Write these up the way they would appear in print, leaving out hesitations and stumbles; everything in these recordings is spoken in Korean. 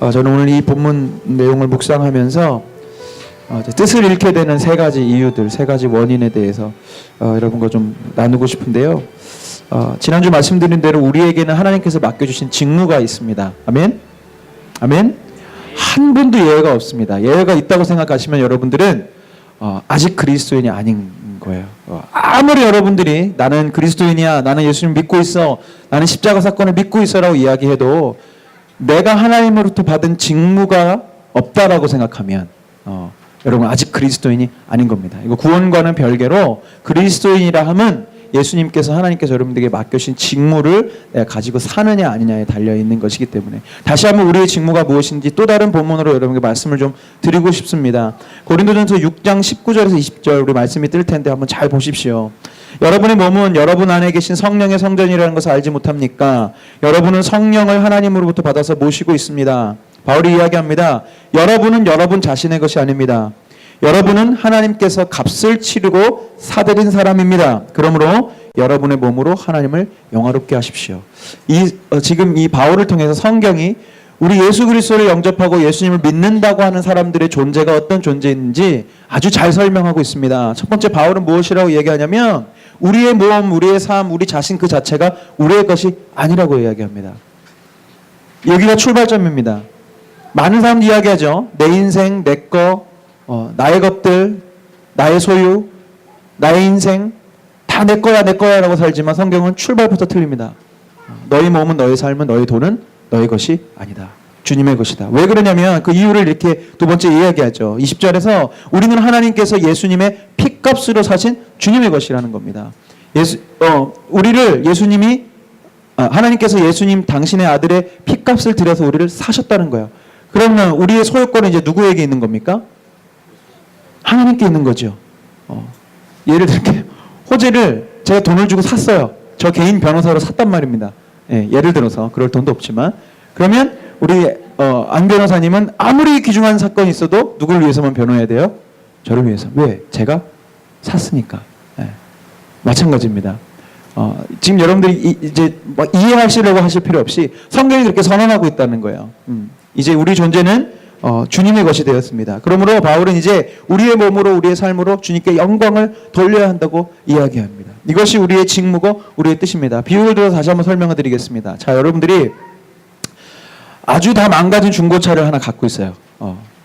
저는 오늘 이 본문 내용을 묵상하면서 뜻을 잃게 되는 세 가지 이유들, 세 가지 원인에 대해서 여러분과 좀 나누고 싶은데요. 지난주 말씀드린 대로 우리에게는 하나님께서 맡겨주신 직무가 있습니다. 아멘? 아멘? 한 분도 예외가 없습니다. 예외가 있다고 생각하시면 여러분들은 아직 그리스도인이 아닌 거예요. 아무리 여러분들이 나는 그리스도인이야, 나는 예수님 믿고 있어, 나는 십자가 사건을 믿고 있어라고 이야기해도 내가 하나님으로부터 받은 직무가 없다라고 생각하면 여러분 아직 그리스도인이 아닌 겁니다. 이거 구원과는 별개로 그리스도인이라 함은 예수님께서 하나님께서 여러분들에게 맡겨주신 직무를 내가 가지고 사느냐 아니냐에 달려있는 것이기 때문에 다시 한번 우리의 직무가 무엇인지 또 다른 본문으로 여러분께 말씀을 좀 드리고 싶습니다. 고린도전서 6장 19절에서 20절 우리 말씀이 뜰 텐데 한번 잘 보십시오. 여러분의 몸은 여러분 안에 계신 성령의 성전이라는 것을 알지 못합니까? 여러분은 성령을 하나님으로부터 받아서 모시고 있습니다. 바울이 이야기합니다. 여러분은 여러분 자신의 것이 아닙니다. 여러분은 하나님께서 값을 치르고 사들인 사람입니다. 그러므로 여러분의 몸으로 하나님을 영화롭게 하십시오. 지금 이 바울을 통해서 성경이 우리 예수 그리스도를 영접하고 예수님을 믿는다고 하는 사람들의 존재가 어떤 존재인지 아주 잘 설명하고 있습니다. 첫 번째 바울은 무엇이라고 얘기하냐면 우리의 몸, 우리의 삶, 우리 자신 그 자체가 우리의 것이 아니라고 이야기합니다. 여기가 출발점입니다. 많은 사람들이 이야기하죠. 내 인생, 내 거, 나의 것들, 나의 소유, 나의 인생 다 내 거야 내 거야 라고 살지만 성경은 출발부터 틀립니다. 너희 몸은 너희 삶은 너희 돈은 너희 것이 아니다. 주님의 것이다. 왜 그러냐면 그 이유를 이렇게 두 번째 이야기하죠. 20절에서 우리는 하나님께서 예수님의 핏값으로 사신 주님의 것이라는 겁니다. 우리를 예수님이 하나님께서 예수님 당신의 아들의 핏값을 들여서 우리를 사셨다는 거예요. 그러면 우리의 소유권은 이제 누구에게 있는 겁니까? 하나님께 있는 거죠. 예를 들게 호재를 제가 돈을 주고 샀어요. 저 개인 변호사로 샀단 말입니다. 예를 들어서 그럴 돈도 없지만 그러면 우리 안 변호사님은 아무리 귀중한 사건이 있어도 누구를 위해서만 변호해야 돼요? 저를 위해서. 왜? 제가 샀으니까. 마찬가지입니다. 지금 여러분들이 이제 이해하시려고 하실 필요 없이 성경이 그렇게 선언하고 있다는 거예요. 이제 우리 존재는 주님의 것이 되었습니다. 그러므로 바울은 이제 우리의 몸으로 우리의 삶으로 주님께 영광을 돌려야 한다고 이야기합니다. 이것이 우리의 직무고 우리의 뜻입니다. 비유를 들어서 다시 한번 설명을 드리겠습니다. 자, 여러분들이 아주 다 망가진 중고차를 하나 갖고 있어요.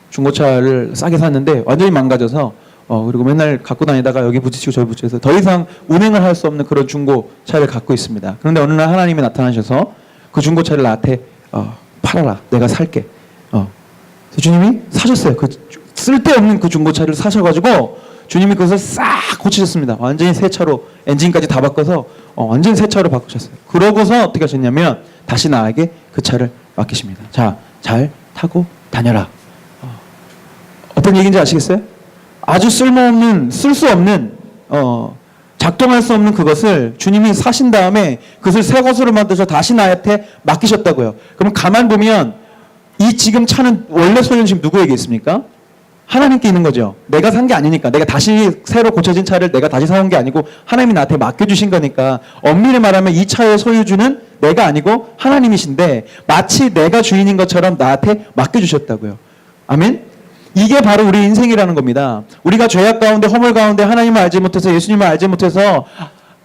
중고차를 싸게 샀는데 완전히 망가져서 그리고 맨날 갖고 다니다가 여기 부딪히고 저기 부딪혀서 더 이상 운행을 할 수 없는 그런 중고차를 갖고 있습니다. 그런데 어느 날 하나님이 나타나셔서 그 중고차를 나한테 팔아라. 내가 살게. 주님이 사셨어요. 그 쓸데없는 그 중고차를 사셔가지고 주님이 그것을 싹 고치셨습니다. 완전히 새 차로 엔진까지 다 바꿔서 완전히 새 차로 바꾸셨어요. 그러고서 어떻게 하셨냐면 다시 나에게 그 차를 맡기십니다. 자, 잘 타고 다녀라. 어떤 얘기인지 아시겠어요? 아주 쓸모없는, 쓸 수 없는, 작동할 수 없는 그것을 주님이 사신 다음에 그것을 새 것으로 만드셔 다시 나한테 맡기셨다고요. 그럼 가만 보면 이 지금 차는 원래 소유는 지금 누구에게 있습니까? 하나님께 있는 거죠. 내가 산 게 아니니까. 내가 다시 새로 고쳐진 차를 내가 다시 사온 게 아니고 하나님이 나한테 맡겨주신 거니까 엄밀히 말하면 이 차의 소유주는 내가 아니고 하나님이신데 마치 내가 주인인 것처럼 나한테 맡겨주셨다고요. 아멘? 이게 바로 우리 인생이라는 겁니다. 우리가 죄악 가운데 허물 가운데 하나님을 알지 못해서 예수님을 알지 못해서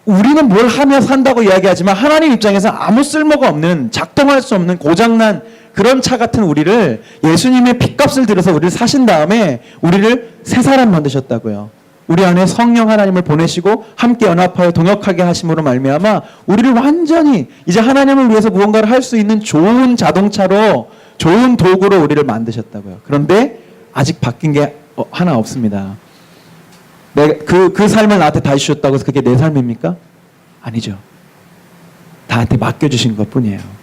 우리는 뭘 하며 산다고 이야기하지만 하나님 입장에서 아무 쓸모가 없는 작동할 수 없는 고장난 그런 차 같은 우리를 예수님의 핏값을 들여서 우리를 사신 다음에 우리를 새 사람 만드셨다고요. 우리 안에 성령 하나님을 보내시고 함께 연합하여 동역하게 하심으로 말미암아 우리를 완전히 이제 하나님을 위해서 무언가를 할 수 있는 좋은 자동차로 좋은 도구로 우리를 만드셨다고요. 그런데 아직 바뀐 게 하나 없습니다. 그 삶을 나한테 다시 주셨다고 해서 그게 내 삶입니까? 아니죠. 나한테 맡겨주신 것뿐이에요.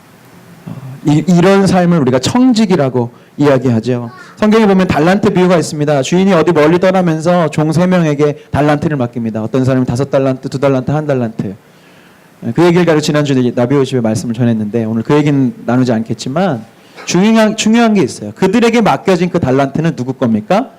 이런 삶을 우리가 청직이라고 이야기하죠. 성경에 보면 달란트 비유가 있습니다. 주인이 어디 멀리 떠나면서 종 3명에게 달란트를 맡깁니다. 어떤 사람이 5달란트, 2달란트, 1달란트. 그 얘기를 지난주에 나비오십의 말씀을 전했는데 오늘 그 얘기는 나누지 않겠지만 중요한 게 있어요. 그들에게 맡겨진 그 달란트는 누구 겁니까?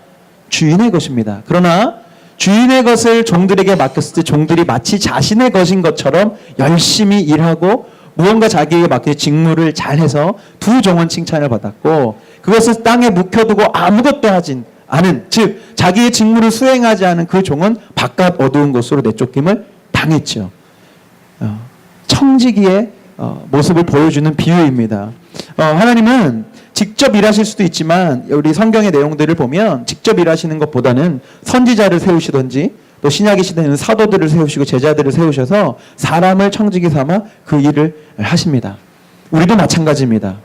주인의 것입니다. 그러나 주인의 것을 종들에게 맡겼을 때 종들이 마치 자신의 것인 것처럼 열심히 일하고 무언가 자기에게 맡긴 직무를 잘해서 두 종은 칭찬을 받았고 그것을 땅에 묵혀두고 아무것도 하진 않은, 즉 자기의 직무를 수행하지 않은 그 종은 바깥 어두운 곳으로 내쫓김을 당했죠. 청지기의 모습을 보여주는 비유입니다. 하나님은 직접 일하실 수도 있지만 우리 성경의 내용들을 보면 직접 일하시는 것보다는 선지자를 세우시든지 또 신약의 시대에는 사도들을 세우시고 제자들을 세우셔서 사람을 청지기 삼아 그 일을 하십니다. 우리도 마찬가지입니다.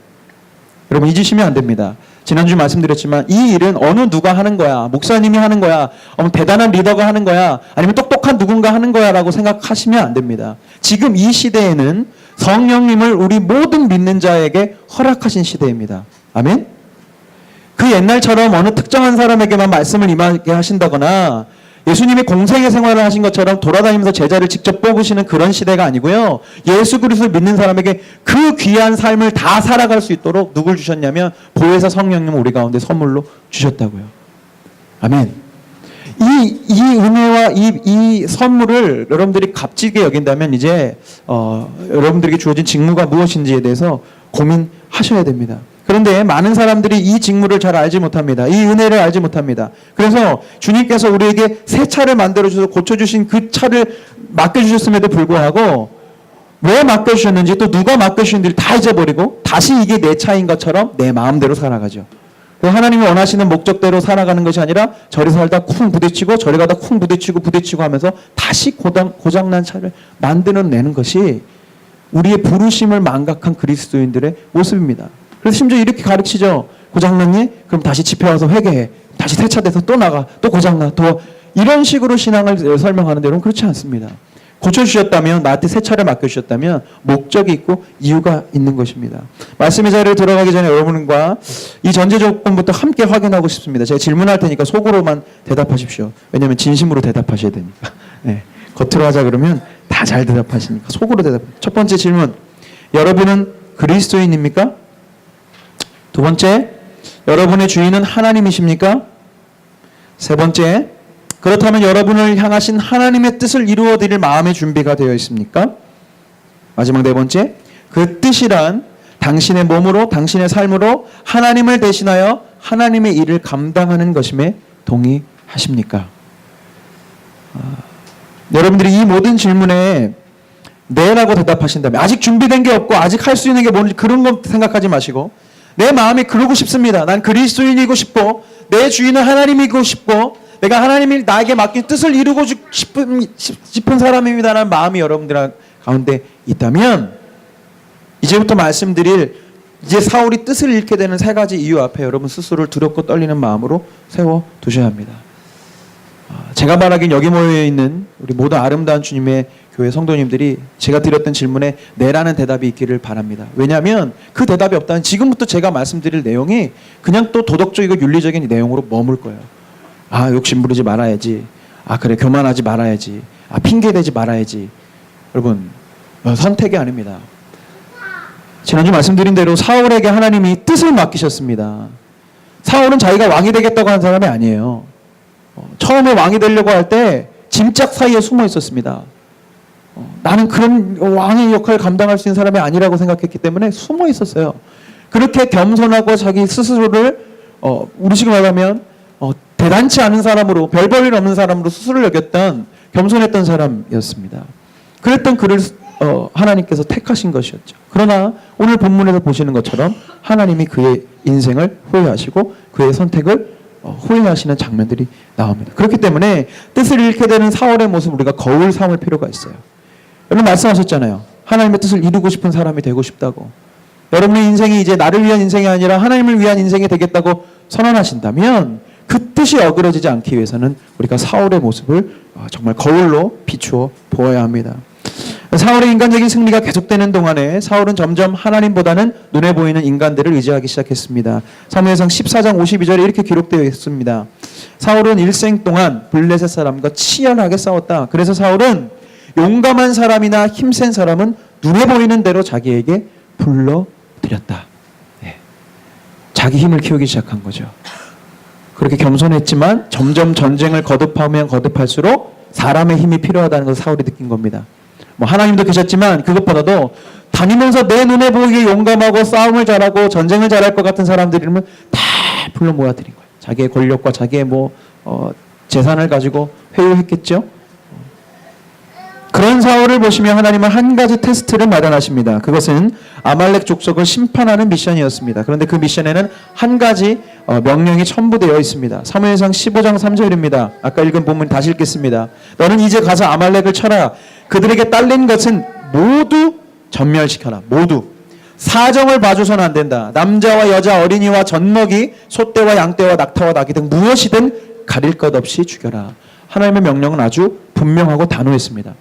여러분 잊으시면 안 됩니다. 지난주 말씀드렸지만 이 일은 어느 누가 하는 거야, 목사님이 하는 거야, 대단한 리더가 하는 거야, 아니면 똑똑한 누군가 하는 거야 라고 생각하시면 안 됩니다. 지금 이 시대에는 성령님을 우리 모든 믿는 자에게 허락하신 시대입니다. 아멘? 그 옛날처럼 어느 특정한 사람에게만 말씀을 임하게 하신다거나 예수님이 공생의 생활을 하신 것처럼 돌아다니면서 제자를 직접 뽑으시는 그런 시대가 아니고요. 예수 그리스도를 믿는 사람에게 그 귀한 삶을 다 살아갈 수 있도록 누굴 주셨냐면 보혜사 성령님을 우리 가운데 선물로 주셨다고요. 아멘. 이 은혜와 이 선물을 여러분들이 값지게 여긴다면 이제 여러분들에게 주어진 직무가 무엇인지에 대해서 고민하셔야 됩니다. 그런데 많은 사람들이 이 직무를 잘 알지 못합니다. 이 은혜를 알지 못합니다. 그래서 주님께서 우리에게 새 차를 만들어주셔서 고쳐주신 그 차를 맡겨주셨음에도 불구하고 왜 맡겨주셨는지 또 누가 맡겨주셨는지 다 잊어버리고 다시 이게 내 차인 것처럼 내 마음대로 살아가죠. 하나님이 원하시는 목적대로 살아가는 것이 아니라 저리 살다 쿵 부딪히고 저리 가다 쿵 부딪히고 하면서 다시 고장난 차를 만들어내는 것이 우리의 부르심을 망각한 그리스도인들의 모습입니다. 그래서 심지어 이렇게 가르치죠. 고장났니? 그럼 다시 집회 와서 회개해. 다시 세차돼서 또 나가. 또 고장나. 또 이런 식으로 신앙을 설명하는데 여러분 그렇지 않습니다. 고쳐주셨다면, 나한테 세차를 맡겨주셨다면 목적이 있고 이유가 있는 것입니다. 말씀의 자리에 들어가기 전에 여러분과 이 전제 조건부터 함께 확인하고 싶습니다. 제가 질문할 테니까 속으로만 대답하십시오. 왜냐하면 진심으로 대답하셔야 되니까. 네. 겉으로 하자 그러면 다 잘 대답하시니까 속으로 대답. 첫 번째 질문. 여러분은 그리스도인입니까? 두 번째, 여러분의 주인은 하나님이십니까? 세 번째, 그렇다면 여러분을 향하신 하나님의 뜻을 이루어 드릴 마음의 준비가 되어 있습니까? 마지막 네 번째, 그 뜻이란 당신의 몸으로, 당신의 삶으로 하나님을 대신하여 하나님의 일을 감당하는 것임에 동의하십니까? 여러분들이 이 모든 질문에 네라고 대답하신다면, 아직 준비된 게 없고 아직 할 수 있는 게 뭔지 그런 거 생각하지 마시고, 내 마음이 그러고 싶습니다. 난 그리스도인이고 싶고 내 주인은 하나님이고 싶고 내가 하나님이 나에게 맡긴 뜻을 이루고 싶은 사람입니다라는 마음이 여러분들 가운데 있다면 이제부터 말씀드릴 이제 사울이 뜻을 잃게 되는 세 가지 이유 앞에 여러분 스스로를 두렵고 떨리는 마음으로 세워두셔야 합니다. 제가 말하긴 여기 모여있는 우리 모든 아름다운 주님의 교회 성도님들이 제가 드렸던 질문에 네라는 대답이 있기를 바랍니다. 왜냐하면 그 대답이 없다면 지금부터 제가 말씀드릴 내용이 그냥 또 도덕적이고 윤리적인 내용으로 머물 거예요. 아, 욕심 부리지 말아야지. 아, 그래, 교만하지 말아야지. 아, 핑계대지 말아야지. 여러분, 선택이 아닙니다. 지난주 말씀드린 대로 사울에게 하나님이 뜻을 맡기셨습니다. 사울은 자기가 왕이 되겠다고 한 사람이 아니에요. 처음에 왕이 되려고 할 때 짐짝 사이에 숨어 있었습니다. 나는 그런 왕의 역할을 감당할 수 있는 사람이 아니라고 생각했기 때문에 숨어 있었어요. 그렇게 겸손하고 자기 스스로를 우리식으로 말하면 대단치 않은 사람으로, 별 볼 일 없는 사람으로 스스로를 여겼던 겸손했던 사람이었습니다. 그랬던 그를 하나님께서 택하신 것이었죠. 그러나 오늘 본문에서 보시는 것처럼 하나님이 그의 인생을 후회하시고 그의 선택을 후회하시는 장면들이 나옵니다. 그렇기 때문에 뜻을 잃게 되는 사울의 모습 우리가 거울 삼을 필요가 있어요. 여러분 말씀하셨잖아요. 하나님의 뜻을 이루고 싶은 사람이 되고 싶다고. 여러분의 인생이 이제 나를 위한 인생이 아니라 하나님을 위한 인생이 되겠다고 선언하신다면 그 뜻이 어그러지지 않기 위해서는 우리가 사울의 모습을 정말 거울로 비추어 보아야 합니다. 사울의 인간적인 승리가 계속되는 동안에 사울은 점점 하나님보다는 눈에 보이는 인간들을 의지하기 시작했습니다. 사무엘상 14장 52절에 이렇게 기록되어 있습니다. 사울은 일생 동안 블레셋 사람과 치열하게 싸웠다. 그래서 사울은 용감한 사람이나 힘센 사람은 눈에 보이는 대로 자기에게 불러들였다. 네. 자기 힘을 키우기 시작한 거죠. 그렇게 겸손했지만 점점 전쟁을 거듭하면 거듭할수록 사람의 힘이 필요하다는 것을 사울이 느낀 겁니다. 뭐 하나님도 계셨지만 그것보다도 다니면서 내 눈에 보이게 용감하고 싸움을 잘하고 전쟁을 잘할 것 같은 사람들이면 다 불러 모아드린 거예요. 자기의 권력과 자기의 재산을 가지고 회유했겠죠. 그런 사울을 보시며 하나님은 한 가지 테스트를 마련하십니다. 그것은 아말렉 족속을 심판하는 미션이었습니다. 그런데 그 미션에는 한 가지 명령이 첨부되어 있습니다. 사무엘상 15장 3절입니다. 아까 읽은 본문 다시 읽겠습니다. 너는 이제 가서 아말렉을 쳐라. 그들에게 딸린 것은 모두 전멸시켜라. 모두. 사정을 봐줘서는 안 된다. 남자와 여자, 어린이와 젖먹이, 소떼와 양떼와 낙타와 나귀 등 무엇이든 가릴 것 없이 죽여라. 하나님의 명령은 아주 분명하고 단호했습니다.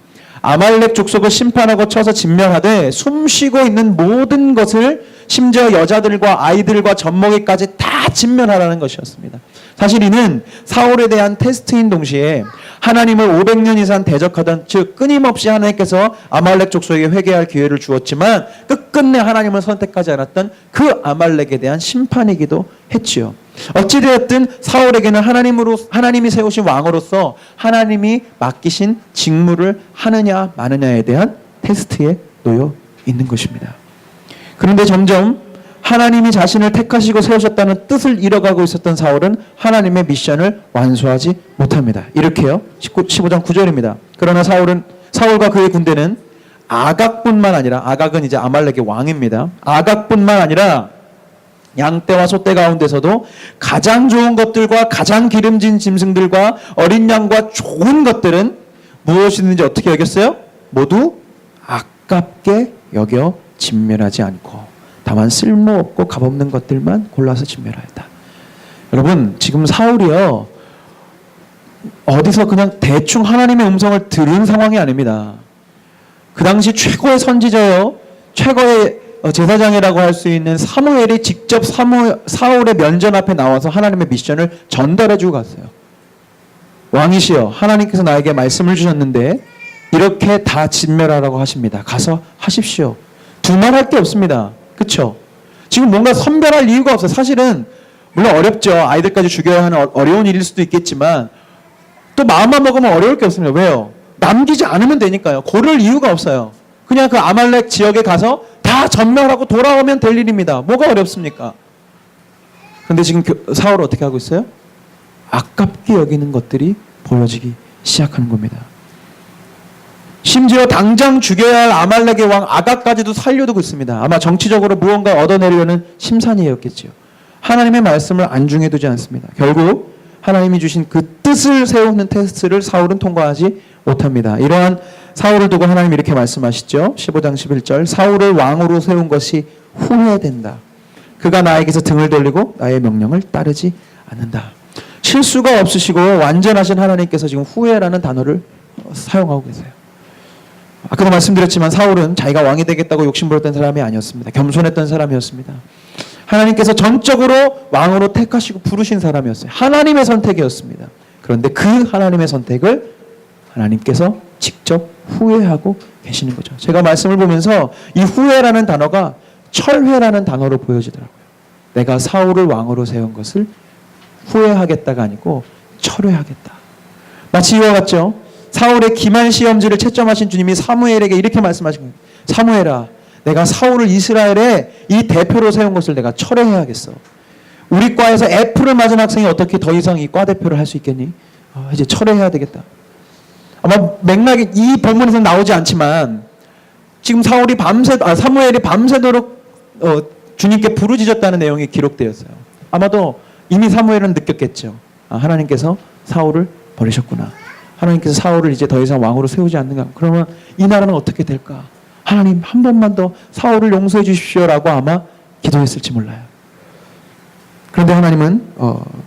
아말렉 족속을 심판하고 쳐서 진멸하되 숨쉬고 있는 모든 것을 심지어 여자들과 아이들과 젖먹이까지 다 진멸하라는 것이었습니다. 사실 이는 사울에 대한 테스트인 동시에 하나님을 500년 이상 대적하던, 즉 끊임없이 하나님께서 아말렉 족속에게 회개할 기회를 주었지만 끝끝내 하나님을 선택하지 않았던 그 아말렉에 대한 심판이기도 했지요. 어찌되었든 사울에게는 하나님이 세우신 왕으로서 하나님이 맡기신 직무를 하느냐 마느냐에 대한 테스트에 놓여 있는 것입니다. 그런데 점점 하나님이 자신을 택하시고 세우셨다는 뜻을 잃어가고 있었던 사울은 하나님의 미션을 완수하지 못합니다. 이렇게요. 15장 9절입니다. 그러나 사울과 그의 군대는 아각뿐만 아니라, 아각은 이제 아말렉의 왕입니다. 아각뿐만 아니라 양떼와 소떼 가운데서도 가장 좋은 것들과 가장 기름진 짐승들과 어린 양과 좋은 것들은 무엇이든지 어떻게 여겼어요? 모두 아깝게 여겨 진멸하지 않고 다만 쓸모없고 값없는 것들만 골라서 진멸하였다. 여러분, 지금 사울이요, 어디서 그냥 대충 하나님의 음성을 들은 상황이 아닙니다. 그 당시 최고의 선지자요, 최고의 제사장이라고 할 수 있는 사무엘이 직접 사울의 면전 앞에 나와서 하나님의 미션을 전달해주고 갔어요. 왕이시여, 하나님께서 나에게 말씀을 주셨는데 이렇게 다 진멸하라고 하십니다. 가서 하십시오. 두말할 게 없습니다. 그렇죠? 지금 뭔가 선별할 이유가 없어요. 사실은 물론 어렵죠. 아이들까지 죽여야 하는 어려운 일일 수도 있겠지만 또 마음만 먹으면 어려울 게 없습니다. 왜요? 남기지 않으면 되니까요. 고를 이유가 없어요. 그냥 그 아말렉 지역에 가서 다 전멸하고 돌아오면 될 일입니다. 뭐가 어렵습니까? 그런데 지금 사울은 어떻게 하고 있어요? 아깝게 여기는 것들이 보여지기 시작하는 겁니다. 심지어 당장 죽여야 할 아말렉의 왕 아각까지도 살려두고 있습니다. 아마 정치적으로 무언가 얻어내려는 심산이었겠죠. 하나님의 말씀을 안중해두지 않습니다. 결국 하나님이 주신 그 뜻을 세우는 테스트를 사울은 통과하지 못합니다. 이러한 사울을 두고 하나님 이렇게 말씀하시죠. 15장 11절 사울을 왕으로 세운 것이 후회된다. 그가 나에게서 등을 돌리고 나의 명령을 따르지 않는다. 실수가 없으시고 완전하신 하나님께서 지금 후회라는 단어를 사용하고 계세요. 아까도 말씀드렸지만 사울은 자기가 왕이 되겠다고 욕심부렸던 사람이 아니었습니다. 겸손했던 사람이었습니다. 하나님께서 전적으로 왕으로 택하시고 부르신 사람이었어요. 하나님의 선택이었습니다. 그런데 그 하나님의 선택을 하나님께서 직접 후회하고 계시는 거죠. 제가 말씀을 보면서 이 후회라는 단어가 철회라는 단어로 보여지더라고요. 내가 사울을 왕으로 세운 것을 후회하겠다가 아니고 철회하겠다. 마치 이와 같죠. 사울의 기만 시험지를 채점하신 주님이 사무엘에게 이렇게 말씀하신 거예요. 사무엘아, 내가 사울을 이스라엘의 이 대표로 세운 것을 내가 철회해야겠어. 우리 과에서 F를 맞은 학생이 어떻게 더 이상 이 과 대표를 할 수 있겠니? 이제 철회해야 되겠다. 아마 맥락이 이 본문에서는 나오지 않지만 지금 사무엘이 밤새도록 주님께 부르짖었다는 내용이 기록되었어요. 아마도 이미 사무엘은 느꼈겠죠. 하나님께서 사울을 버리셨구나. 하나님께서 사울을 이제 더 이상 왕으로 세우지 않는가. 그러면 이 나라는 어떻게 될까? 하나님 한 번만 더 사울을 용서해 주십시오라고 아마 기도했을지 몰라요. 그런데 하나님은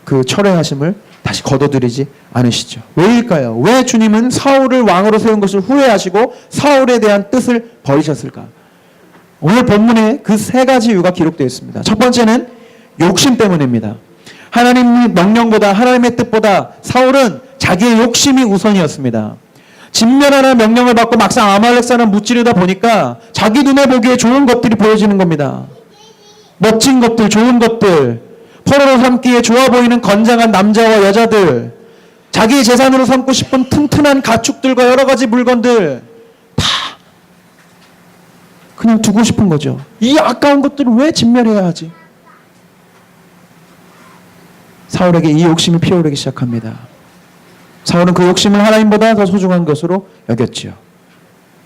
그 철회하심을 다시 거둬들이지 않으시죠. 왜일까요? 왜 주님은 사울을 왕으로 세운 것을 후회하시고 사울에 대한 뜻을 버리셨을까? 오늘 본문에 그 세 가지 이유가 기록되어 있습니다. 첫 번째는 욕심 때문입니다. 하나님의 명령보다 하나님의 뜻보다 사울은 자기의 욕심이 우선이었습니다. 진멸하라는 명령을 받고 막상 아말렉 사람 무찌르다 보니까 자기 눈에 보기에 좋은 것들이 보여지는 겁니다. 멋진 것들, 좋은 것들, 포로로 삼기에 좋아 보이는 건장한 남자와 여자들, 자기의 재산으로 삼고 싶은 튼튼한 가축들과 여러 가지 물건들 다 그냥 두고 싶은 거죠. 이 아까운 것들을 왜 진멸해야 하지? 사울에게 이 욕심이 피어오르기 시작합니다. 사울은 그 욕심을 하나님보다 더 소중한 것으로 여겼지요.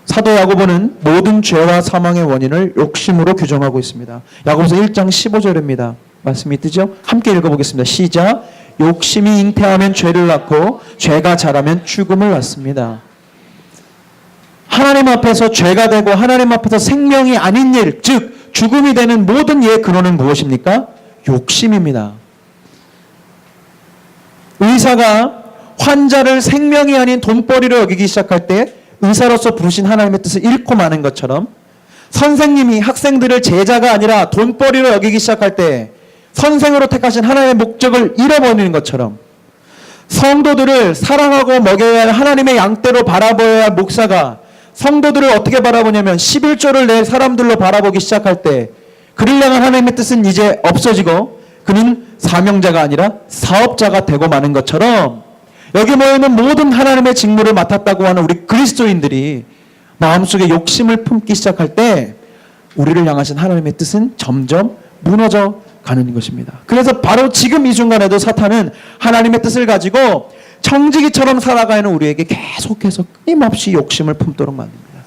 사도 야고보는 모든 죄와 사망의 원인을 욕심으로 규정하고 있습니다. 야고보서 1장 15절입니다. 말씀이 뜨죠? 함께 읽어보겠습니다. 시작. 욕심이 잉태하면 죄를 낳고 죄가 자라면 죽음을 낳습니다. 하나님 앞에서 죄가 되고 하나님 앞에서 생명이 아닌 일, 즉 죽음이 되는 모든 예의 근원은 무엇입니까? 욕심입니다. 의사가 환자를 생명이 아닌 돈벌이로 여기기 시작할 때 의사로서 부르신 하나님의 뜻을 잃고 마는 것처럼, 선생님이 학생들을 제자가 아니라 돈벌이로 여기기 시작할 때 선생으로 택하신 하나님의 목적을 잃어버리는 것처럼, 성도들을 사랑하고 먹여야 할 하나님의 양떼로 바라보아야 할 목사가 성도들을 어떻게 바라보냐면 11조를 내 사람들로 바라보기 시작할 때 그를 향한 하나님의 뜻은 이제 없어지고 그는 사명자가 아니라 사업자가 되고 마는 것처럼, 여기 모여있는 모든 하나님의 직무를 맡았다고 하는 우리 그리스도인들이 마음속에 욕심을 품기 시작할 때 우리를 향하신 하나님의 뜻은 점점 무너져 가는 것입니다. 그래서 바로 지금 이 순간에도 사탄은 하나님의 뜻을 가지고 청지기처럼 살아가는 우리에게 계속해서 끊임없이 욕심을 품도록 만듭니다.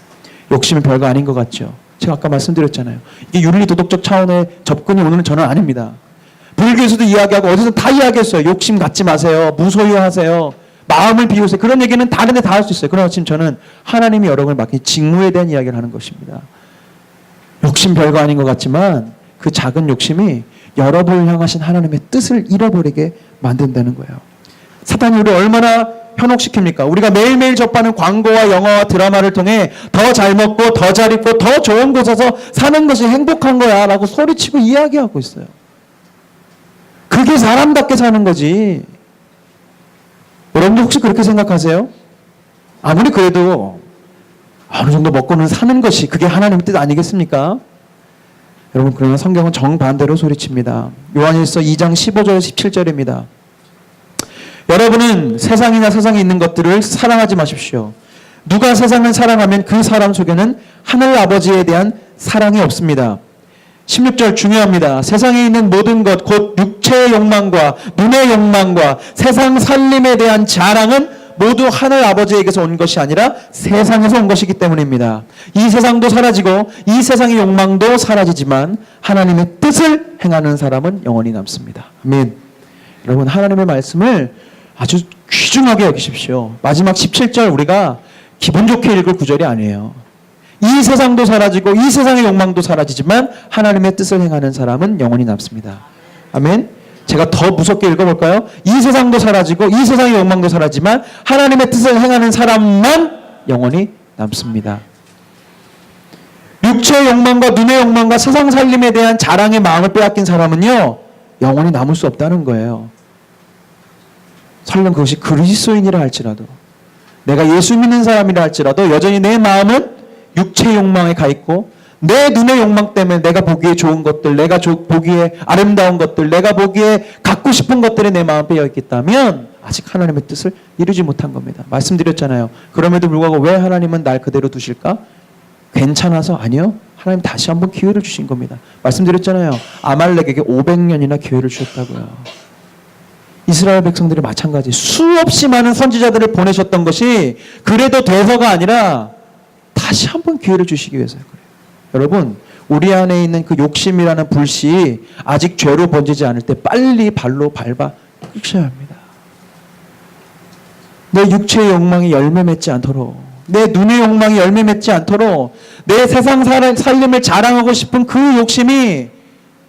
욕심이 별거 아닌 것 같죠. 제가 아까 말씀드렸잖아요. 이게 윤리 도덕적 차원의 접근이 오늘은 저는 아닙니다. 불교에서도 이야기하고 어디서 다 이야기했어요. 욕심 갖지 마세요. 무소유하세요. 마음을 비우세요. 그런 얘기는 다른 데 다 할 수 있어요. 그러나 지금 저는 하나님이 여러분을 맡긴 직무에 대한 이야기를 하는 것입니다. 욕심 별거 아닌 것 같지만 그 작은 욕심이 여러분을 향하신 하나님의 뜻을 잃어버리게 만든다는 거예요. 사탄이 우리를 얼마나 현혹시킵니까? 우리가 매일매일 접하는 광고와 영화와 드라마를 통해 더 잘 먹고 더 잘 입고 더 좋은 곳에서 사는 것이 행복한 거야 라고 소리치고 이야기하고 있어요. 그게 사람답게 사는 거지. 여러분도 혹시 그렇게 생각하세요? 아무리 그래도 어느 정도 먹고는 사는 것이 그게 하나님의 뜻 아니겠습니까? 여러분, 그러나 성경은 정반대로 소리칩니다. 요한일서 2장 15절 17절입니다. 여러분은 세상이나 세상에 있는 것들을 사랑하지 마십시오. 누가 세상을 사랑하면 그 사람 속에는 하늘 아버지에 대한 사랑이 없습니다. 16절 중요합니다. 세상에 있는 모든 것, 곧 육체의 욕망과 눈의 욕망과 세상 살림에 대한 자랑은 모두 하늘 아버지에게서 온 것이 아니라 세상에서 온 것이기 때문입니다. 이 세상도 사라지고 이 세상의 욕망도 사라지지만 하나님의 뜻을 행하는 사람은 영원히 남습니다. 아멘. 여러분, 하나님의 말씀을 아주 귀중하게 여기십시오. 마지막 17절 우리가 기분 좋게 읽을 구절이 아니에요. 이 세상도 사라지고 이 세상의 욕망도 사라지지만 하나님의 뜻을 행하는 사람은 영원히 남습니다. 아멘. 제가 더 무섭게 읽어볼까요? 이 세상도 사라지고 이 세상의 욕망도 사라지지만 하나님의 뜻을 행하는 사람만 영원히 남습니다. 육체의 욕망과 눈의 욕망과 세상 살림에 대한 자랑의 마음을 빼앗긴 사람은요, 영원히 남을 수 없다는 거예요. 설령 그것이 그리스도인이라 할지라도, 내가 예수 믿는 사람이라 할지라도 여전히 내 마음은 육체의 욕망에 가 있고 내 눈의 욕망 때문에 내가 보기에 좋은 것들, 내가 보기에 아름다운 것들, 내가 보기에 갖고 싶은 것들에 내 마음 빼어 있겠다면 아직 하나님의 뜻을 이루지 못한 겁니다. 말씀드렸잖아요. 그럼에도 불구하고 왜 하나님은 날 그대로 두실까? 괜찮아서? 아니요. 하나님 다시 한번 기회를 주신 겁니다. 말씀드렸잖아요. 아말렉에게 500년이나 기회를 주셨다고요. 이스라엘 백성들이 마찬가지 수없이 많은 선지자들을 보내셨던 것이 그래도 돼서가 아니라 다시 한번 기회를 주시기 위해서요. 그래요. 여러분, 우리 안에 있는 그 욕심이라는 불씨 아직 죄로 번지지 않을 때 빨리 발로 밟아 끄셔야 합니다. 내 육체의 욕망이 열매 맺지 않도록, 내 눈의 욕망이 열매 맺지 않도록, 내 세상 살림을 자랑하고 싶은 그 욕심이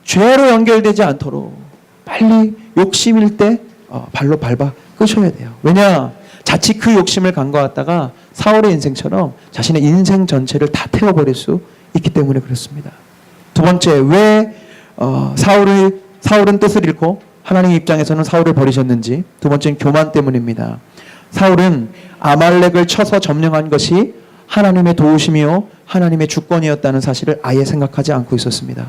죄로 연결되지 않도록 빨리 욕심일 때 발로 밟아 끄셔야 돼요. 왜냐? 자칫 그 욕심을 간과했다가 사울의 인생처럼 자신의 인생 전체를 다 태워버릴 수 있기 때문에 그렇습니다. 두 번째, 왜 사울은 뜻을 잃고 하나님 입장에서는 사울을 버리셨는지, 두 번째는 교만 때문입니다. 사울은 아말렉을 쳐서 점령한 것이 하나님의 도우심이요 하나님의 주권이었다는 사실을 아예 생각하지 않고 있었습니다.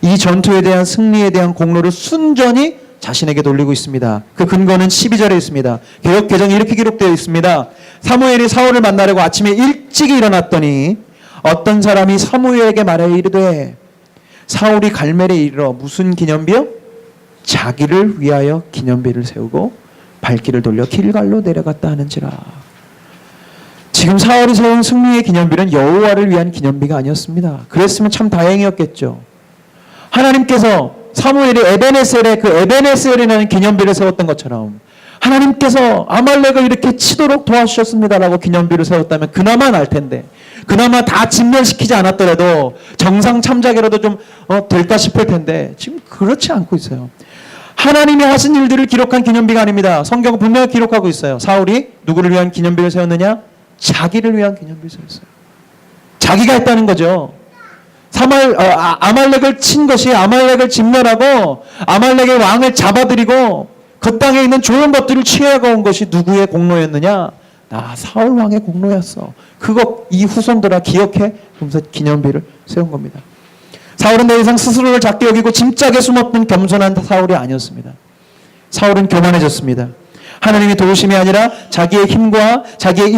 이 전투에 대한 승리에 대한 공로를 순전히 자신에게 돌리고 있습니다. 그 근거는 12절에 있습니다. 개역 개정에 이렇게 기록되어 있습니다. 사무엘이 사울을 만나려고 아침에 일찍 일어났더니 어떤 사람이 사무엘에게 말하여 이르되 사울이 갈멜에 이르러 무슨 기념비요? 자기를 위하여 기념비를 세우고 발길을 돌려 길갈로 내려갔다 하는지라. 지금 사울이 세운 승리의 기념비는 여호와를 위한 기념비가 아니었습니다. 그랬으면 참 다행이었겠죠. 하나님께서 사무엘이 에벤에셀에 그 에벤에셀이라는 기념비를 세웠던 것처럼 하나님께서 아말렉을 이렇게 치도록 도와주셨습니다라고 기념비를 세웠다면 그나마 날 텐데, 그나마 다 진멸시키지 않았더라도 정상 참작이라도 좀 될까 싶을 텐데 지금 그렇지 않고 있어요. 하나님이 하신 일들을 기록한 기념비가 아닙니다. 성경은 분명히 기록하고 있어요. 사울이 누구를 위한 기념비를 세웠느냐? 자기를 위한 기념비를 세웠어요. 자기가 했다는 거죠. 아말렉을 친 것이 아말렉을 진멸하고 아말렉의 왕을 잡아들이고 그 땅에 있는 좋은 것들을 취해가 온 것이 누구의 공로였느냐? 나 사울 왕의 공로였어. 그거 이 후손들아 기억해? 그러면서 기념비를 세운 겁니다. 사울은 더 이상 스스로를 작게 여기고 짐짝에 숨었던 겸손한 사울이 아니었습니다. 사울은 교만해졌습니다. 하나님의 도우심이 아니라 자기의 힘과 자기의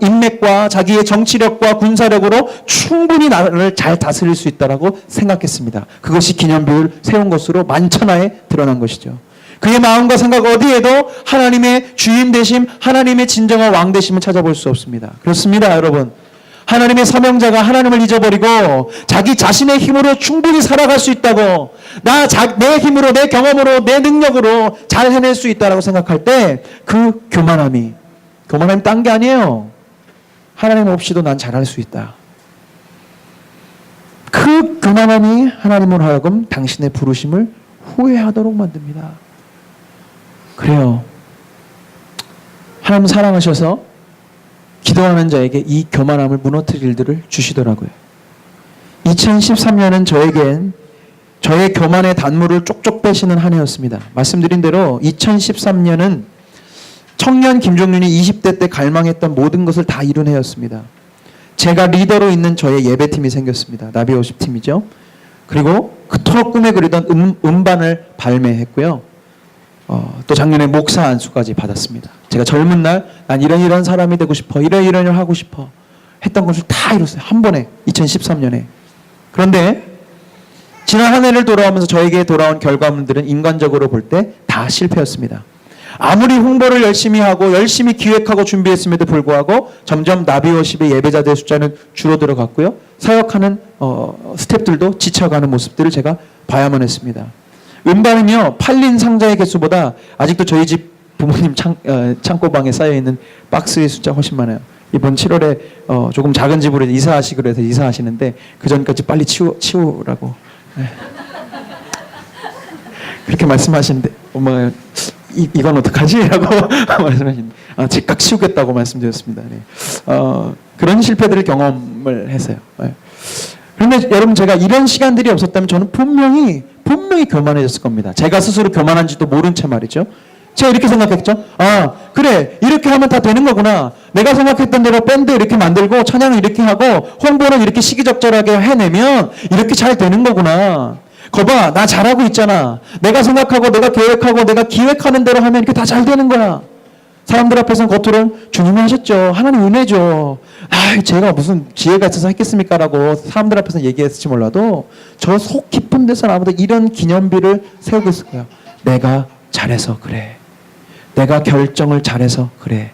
인맥과 자기의 정치력과 군사력으로 충분히 나를 잘 다스릴 수 있다라고 생각했습니다. 그것이 기념비를 세운 것으로 만천하에 드러난 것이죠. 그의 마음과 생각 어디에도 하나님의 주인 되심, 하나님의 진정한 왕 되심을 찾아볼 수 없습니다. 그렇습니다, 여러분. 하나님의 사명자가 하나님을 잊어버리고 자기 자신의 힘으로 충분히 살아갈 수 있다고, 내 힘으로, 내 경험으로, 내 능력으로 잘 해낼 수 있다고 생각할 때 그 교만함이 딴 게 아니에요. 하나님 없이도 난 잘할 수 있다. 그 교만함이 하나님으로 하여금 당신의 부르심을 후회하도록 만듭니다. 그래요. 하나님 사랑하셔서 기도하는 자에게 이 교만함을 무너뜨릴 일들을 주시더라고요. 2013년은 저에겐 저의 교만의 단물을 쪽쪽 빼시는 한 해였습니다. 말씀드린 대로 2013년은 청년 김종윤이 20대 때 갈망했던 모든 것을 다 이룬 해였습니다. 제가 리더로 있는 저의 예배팀이 생겼습니다. 나비워십 팀이죠. 그리고 그토록 꿈에 그리던 음반을 발매했고요. 또 작년에 목사 안수까지 받았습니다. 제가 젊은 날 난 이런 사람이 되고 싶어, 이런 일을 하고 싶어 했던 것을 다 이뤘어요. 한 번에 2013년에. 그런데 지난 한 해를 돌아오면서 저에게 돌아온 결과물들은 인간적으로 볼 때 다 실패였습니다. 아무리 홍보를 열심히 하고 열심히 기획하고 준비했음에도 불구하고 점점 나비워십의 예배자들의 숫자는 줄어들어 갔고요. 사역하는 스태프들도 지쳐가는 모습들을 제가 봐야만 했습니다. 음반은요, 팔린 상자의 개수보다 아직도 저희 집 부모님 창고방에 쌓여있는 박스의 숫자 훨씬 많아요. 이번 7월에 조금 작은 집으로 이사하시기로 해서 이사하시는데 그 전까지 빨리 치우라고 네. 그렇게 말씀하시는데 엄마가 이건 어떡하지? 라고 말씀하시는데 즉각 치우겠다고 말씀드렸습니다. 네. 그런 실패들을 경험을 했어요. 네. 그런데 여러분, 제가 이런 시간들이 없었다면 저는 분명히 교만해졌을 겁니다. 제가 스스로 교만한지도 모른 채 말이죠. 제가 이렇게 생각했죠. 그래, 이렇게 하면 다 되는 거구나. 내가 생각했던 대로 밴드 이렇게 만들고 찬양을 이렇게 하고 홍보는 이렇게 시기적절하게 해내면 이렇게 잘 되는 거구나. 거봐, 나 잘하고 있잖아. 내가 생각하고 내가 계획하고 내가 기획하는 대로 하면 이렇게 다 잘 되는 거야. 사람들 앞에서는 겉으로는 주님이 하셨죠. 하나님 은혜죠. 제가 무슨 지혜가 있어서 했겠습니까? 라고 사람들 앞에서 얘기했을지 몰라도 저 속 깊은 데서는 아무도 이런 기념비를 세우고 있을 거예요. 내가 잘해서 그래. 내가 결정을 잘해서 그래.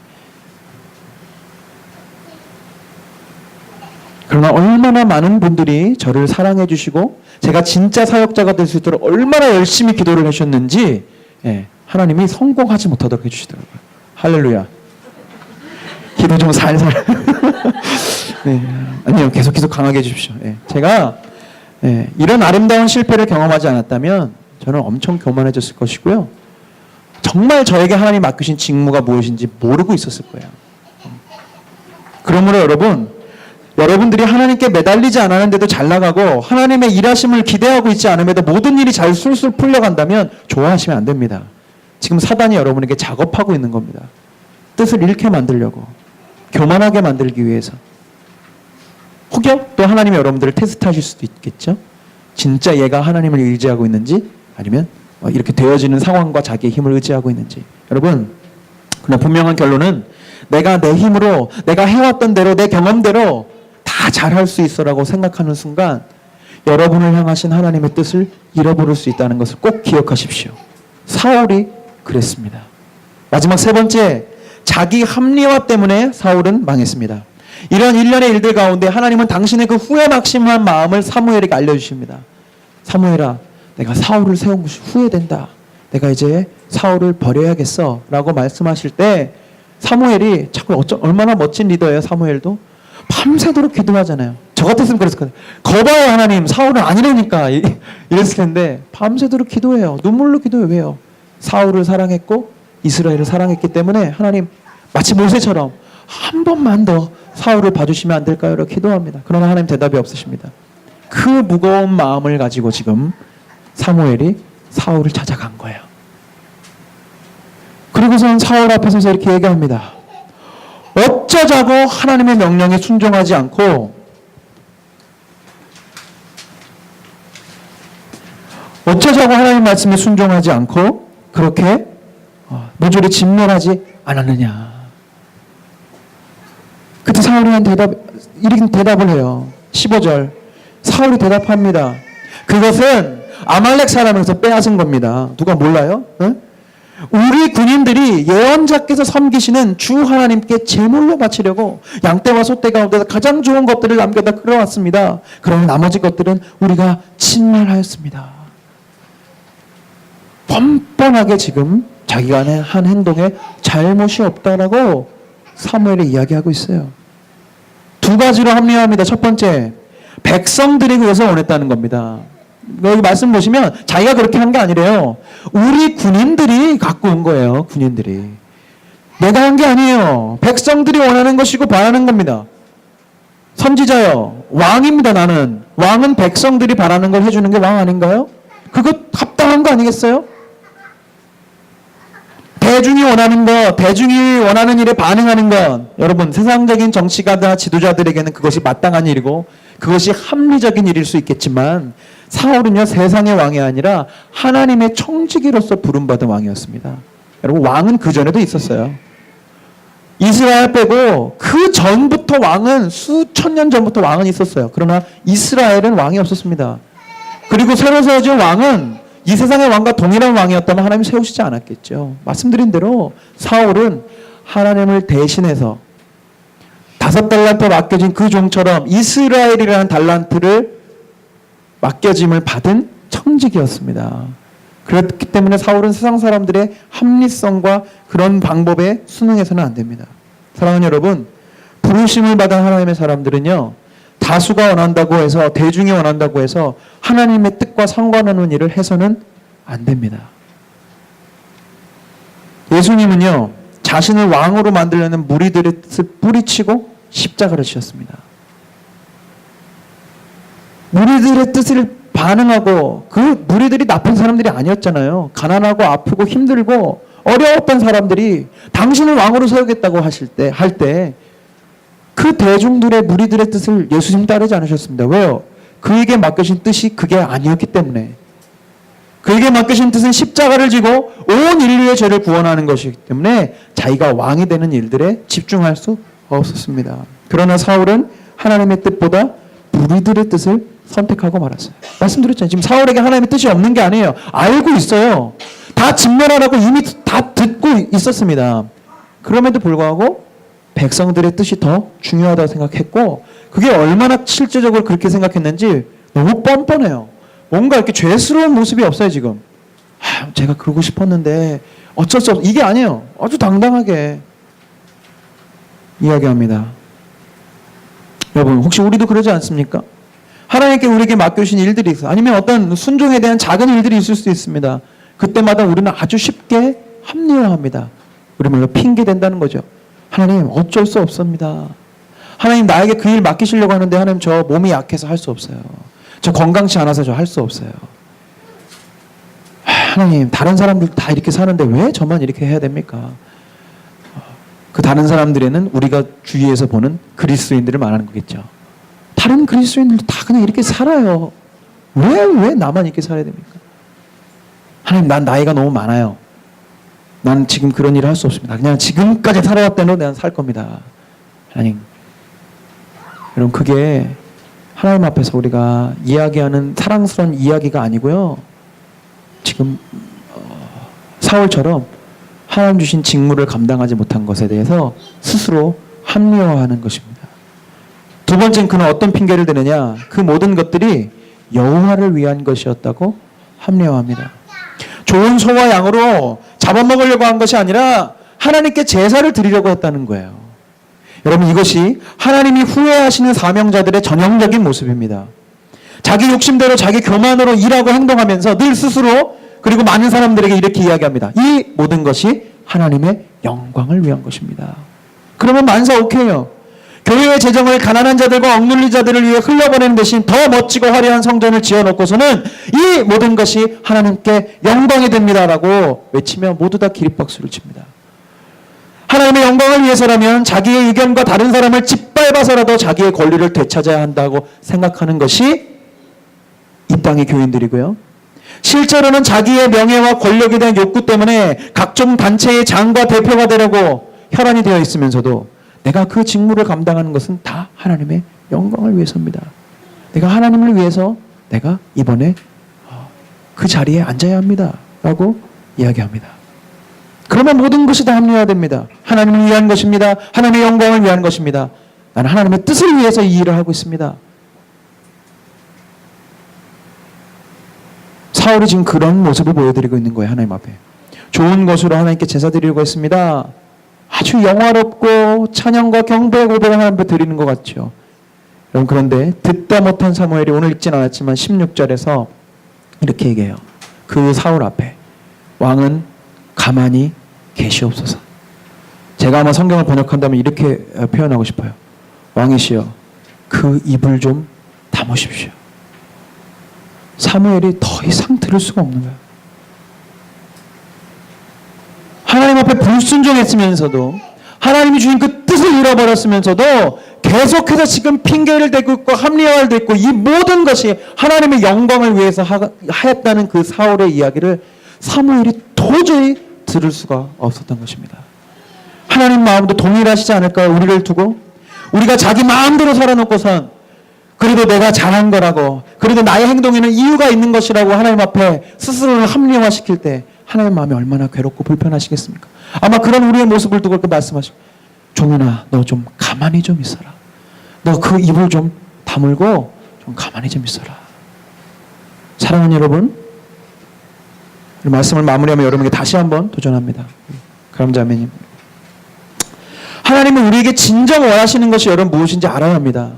그러나 얼마나 많은 분들이 저를 사랑해 주시고 제가 진짜 사역자가 될 수 있도록 얼마나 열심히 기도를 하셨는지 하나님이 성공하지 못하도록 해주시더라고요. 할렐루야. 기도 좀 살살. 네. 아니요, 계속 강하게 해주십시오. 제가 이런 아름다운 실패를 경험하지 않았다면 저는 엄청 교만해졌을 것이고요. 정말 저에게 하나님 맡기신 직무가 무엇인지 모르고 있었을 거예요. 그러므로 여러분들이 하나님께 매달리지 않았는데도 잘 나가고 하나님의 일하심을 기대하고 있지 않음에도 모든 일이 잘 술술 풀려간다면 좋아하시면 안 됩니다. 지금 사단이 여러분에게 작업하고 있는 겁니다. 뜻을 잃게 만들려고, 교만하게 만들기 위해서. 혹여 또 하나님이 여러분들을 테스트하실 수도 있겠죠. 진짜 얘가 하나님을 의지하고 있는지 아니면 이렇게 되어지는 상황과 자기의 힘을 의지하고 있는지. 여러분, 그러나 분명한 결론은 내가 내 힘으로 내가 해왔던 대로 내 경험대로 다 다 잘할 수 있어라고 생각하는 순간 여러분을 향하신 하나님의 뜻을 잃어버릴 수 있다는 것을 꼭 기억하십시오. 사울이 그랬습니다. 마지막 세 번째, 자기 합리화 때문에 사울은 망했습니다. 이런 일련의 일들 가운데 하나님은 당신의 그 후회막심한 마음을 사무엘에게 알려주십니다. 사무엘아, 내가 사울을 세운 것이 후회된다. 내가 이제 사울을 버려야겠어 라고 말씀하실 때 사무엘이 자꾸 얼마나 멋진 리더예요. 사무엘도 밤새도록 기도하잖아요. 저 같았으면 그랬을 거예요. 거봐요 하나님, 사울은 아니라니까 이랬을 텐데 밤새도록 기도해요. 눈물로 기도해요. 왜요? 사울을 사랑했고 이스라엘을 사랑했기 때문에 하나님 마치 모세처럼 한 번만 더 사울을 봐주시면 안 될까요? 라고 기도합니다. 그러나 하나님 대답이 없으십니다. 그 무거운 마음을 가지고 지금 사무엘이 사울을 찾아간 거예요. 그리고선 사울 앞에 서서 이렇게 얘기합니다. 어쩌자고 하나님의 명령에 순종하지 않고 어쩌자고 하나님 말씀에 순종하지 않고 그렇게 모조리 진멸하지 않았느냐. 그때 사울이 이렇게 대답을 해요. 15절 사울이 대답합니다. 그것은 아말렉 사람에서 빼앗은 겁니다. 누가 몰라요? 네? 우리 군인들이 예언자께서 섬기시는 주 하나님께 제물로 바치려고 양떼와 소떼 가운데서 가장 좋은 것들을 남겨다 끌어왔습니다. 그러나 나머지 것들은 우리가 진멸하였습니다. 뻔뻔하게 지금 자기가 한 행동에 잘못이 없다라고 사무엘이 이야기하고 있어요. 두 가지로 합리화합니다. 첫 번째, 백성들이 그것을 원했다는 겁니다. 여기 말씀 보시면 자기가 그렇게 한 게 아니래요. 우리 군인들이 갖고 온 거예요. 군인들이. 내가 한 게 아니에요. 백성들이 원하는 것이고 바라는 겁니다. 선지자요, 왕입니다. 나는. 왕은 백성들이 바라는 걸 해주는 게 왕 아닌가요? 그거 합당한 거 아니겠어요? 대중이 원하는 것, 대중이 원하는 일에 반응하는 것, 여러분 세상적인 정치가나 지도자들에게는 그것이 마땅한 일이고 그것이 합리적인 일일 수 있겠지만 사울은요, 세상의 왕이 아니라 하나님의 청지기로서 부름받은 왕이었습니다. 여러분, 왕은 그 전에도 있었어요. 이스라엘 빼고 그 전부터 왕은 수천 년 전부터 왕은 있었어요. 그러나 이스라엘은 왕이 없었습니다. 그리고 새로 세워진 왕은 이 세상의 왕과 동일한 왕이었다면 하나님이 세우시지 않았겠죠. 말씀드린 대로 사울은 하나님을 대신해서 5달란트 맡겨진 그 종처럼 이스라엘이라는 달란트를 맡겨짐을 받은 청직이었습니다. 그렇기 때문에 사울은 세상 사람들의 합리성과 그런 방법에 순응해서는 안 됩니다. 사랑하는 여러분, 부르심을 받은 하나님의 사람들은요, 다수가 원한다고 해서, 대중이 원한다고 해서 하나님의 뜻과 상관없는 일을 해서는 안 됩니다. 예수님은요, 자신을 왕으로 만들려는 무리들의 뜻을 뿌리치고 십자가를 지셨습니다. 무리들의 뜻을 반응하고, 그 무리들이 나쁜 사람들이 아니었잖아요. 가난하고 아프고 힘들고 어려웠던 사람들이 당신을 왕으로 세우겠다고 할 때 그 대중들의 무리들의 뜻을 예수님 따르지 않으셨습니다. 왜요? 그에게 맡겨진 뜻이 그게 아니었기 때문에. 그에게 맡겨진 뜻은 십자가를 지고 온 인류의 죄를 구원하는 것이기 때문에 자기가 왕이 되는 일들에 집중할 수 없었습니다. 그러나 사울은 하나님의 뜻보다 무리들의 뜻을 선택하고 말았어요. 말씀드렸잖아요. 지금 사울에게 하나님의 뜻이 없는 게 아니에요. 알고 있어요. 다 진멸하라고 이미 다 듣고 있었습니다. 그럼에도 불구하고 백성들의 뜻이 더 중요하다고 생각했고, 그게 얼마나 실제적으로 그렇게 생각했는지 너무 뻔뻔해요. 뭔가 이렇게 죄스러운 모습이 없어요. 지금 제가 그러고 싶었는데 어쩔 수 없어, 이게 아니에요. 아주 당당하게 이야기합니다. 여러분, 혹시 우리도 그러지 않습니까? 하나님께 우리에게 맡겨주신 일들이 있어요. 아니면 어떤 순종에 대한 작은 일들이 있을 수 있습니다. 그때마다 우리는 아주 쉽게 합리화합니다. 우리 말로 핑계 댄다는 거죠. 하나님, 어쩔 수 없습니다. 하나님, 나에게 그 일 맡기시려고 하는데 하나님, 저 몸이 약해서 할 수 없어요. 저 건강치 않아서 저 할 수 없어요. 하나님, 다른 사람들 다 이렇게 사는데 왜 저만 이렇게 해야 됩니까? 그 다른 사람들에는 우리가 주위에서 보는 그리스도인들을 말하는 거겠죠. 다른 그리스도인들도 다 그냥 이렇게 살아요. 왜 나만 이렇게 살아야 됩니까? 하나님, 난 나이가 너무 많아요. 난 지금 그런 일을 할 수 없습니다. 그냥 지금까지 살아왔던 대로 내가 살 겁니다. 하나님, 여러분, 그게 하나님 앞에서 우리가 이야기하는 사랑스러운 이야기가 아니고요. 지금 사울처럼 하나님 주신 직무를 감당하지 못한 것에 대해서 스스로 합리화하는 것입니다. 두 번째는 그는 어떤 핑계를 대느냐? 그 모든 것들이 여호와를 위한 것이었다고 합리화합니다. 좋은 소와 양으로 잡아먹으려고 한 것이 아니라 하나님께 제사를 드리려고 했다는 거예요. 여러분, 이것이 하나님이 후회하시는 사명자들의 전형적인 모습입니다. 자기 욕심대로 자기 교만으로 일하고 행동하면서 늘 스스로, 그리고 많은 사람들에게 이렇게 이야기합니다. 이 모든 것이 하나님의 영광을 위한 것입니다. 그러면 만사 오케이요. 교회의 재정을 가난한 자들과 억눌린 자들을 위해 흘려보내는 대신 더 멋지고 화려한 성전을 지어놓고서는 이 모든 것이 하나님께 영광이 됩니다라고 외치며 모두 다 기립박수를 칩니다. 하나님의 영광을 위해서라면 자기의 의견과 다른 사람을 짓밟아서라도 자기의 권리를 되찾아야 한다고 생각하는 것이 이 땅의 교인들이고요. 실제로는 자기의 명예와 권력에 대한 욕구 때문에 각종 단체의 장과 대표가 되려고 혈안이 되어 있으면서도 내가 그 직무를 감당하는 것은 다 하나님의 영광을 위해서입니다. 내가 하나님을 위해서 내가 이번에 그 자리에 앉아야 합니다 라고 이야기합니다. 그러면 모든 것이 다 합리화됩니다. 하나님을 위한 것입니다. 하나님의 영광을 위한 것입니다. 나는 하나님의 뜻을 위해서 이 일을 하고 있습니다. 사울이 지금 그런 모습을 보여드리고 있는 거예요. 하나님 앞에 좋은 것으로 하나님께 제사 드리려고 했습니다. 아주 영화롭고 찬양과 경배 고백을 하나님 앞에 드리는 것 같죠. 여러분, 그런데 듣다 못한 사무엘이 오늘 읽진 않았지만 16절에서 이렇게 얘기해요. 그 사울 앞에 왕은 가만히 계시옵소서. 제가 아마 성경을 번역한다면 이렇게 표현하고 싶어요. 왕이시여, 그 입을 좀 다무십시오. 사무엘이 더 이상 들을 수가 없는 거예요. 하나님 앞에 불순종했으면서도, 하나님이 주신 그 뜻을 잃어버렸으면서도 계속해서 지금 핑계를 대고 있고 합리화를 대고, 이 모든 것이 하나님의 영광을 위해서 하였다는 그 사울의 이야기를 사무엘이 도저히 들을 수가 없었던 것입니다. 하나님 마음도 동일하시지 않을까요? 우리를 두고 우리가 자기 마음대로 살아놓고선 그래도 내가 잘한 거라고, 그래도 나의 행동에는 이유가 있는 것이라고 하나님 앞에 스스로를 합리화시킬 때 하나님 마음이 얼마나 괴롭고 불편하시겠습니까? 아마 그런 우리의 모습을 두고 말씀하시고, 종현아, 너 좀 가만히 좀 있어라. 너 그 입을 좀 다물고 좀 가만히 좀 있어라. 사랑하는 여러분, 말씀을 마무리하며 여러분에게 다시 한번 도전합니다. 그럼 자매님, 하나님은 우리에게 진정 원하시는 것이 여러분 무엇인지 알아야 합니다.